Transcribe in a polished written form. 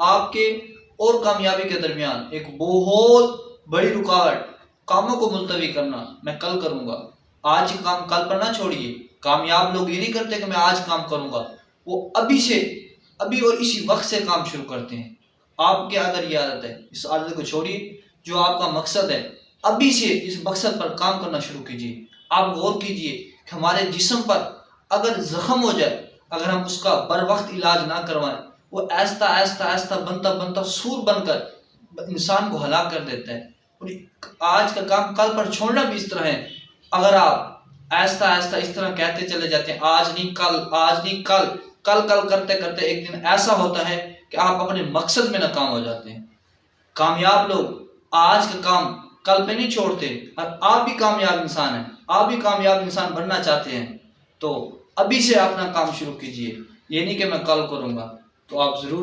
आपके और कामयाबी के दरमियान एक बहुत बड़ी रुकावट कामों को मुलतवी करना। मैं कल करूंगा, आज काम कल पर ना छोड़िए। कामयाब लोग ये नहीं करते कि मैं आज काम करूंगा, वो अभी और इसी वक्त से काम शुरू करते हैं। आपके अगर ये आदत है, इस आदत को छोड़िए। जो आपका मकसद है, अभी से इस मकसद पर काम करना शुरू कीजिए। आप गौर कीजिए कि हमारे जिस्म पर अगर जख्म हो जाए, अगर हम उसका बर वक्त इलाज ना करवाएं, वो आहिस्ता आहिस्ता आहिस्ता बनता बनता सूर बनकर इंसान को हलाक कर देता है। और आज का काम कल पर छोड़ना भी इस तरह है। अगर आप आहिस्ता आहिस्ता इस तरह कहते चले जाते हैं, आज नहीं कल, आज नहीं कल, कल कल करते करते एक दिन ऐसा होता है कि आप अपने मकसद में नाकाम हो जाते हैं। कामयाब लोग आज का काम कल पे नहीं छोड़ते। और आप भी कामयाब इंसान हैं, आप भी कामयाब इंसान बनना चाहते हैं, तो अभी से अपना काम शुरू कीजिए। ये नहीं कि मैं कल करूंगा। तो आप जरूर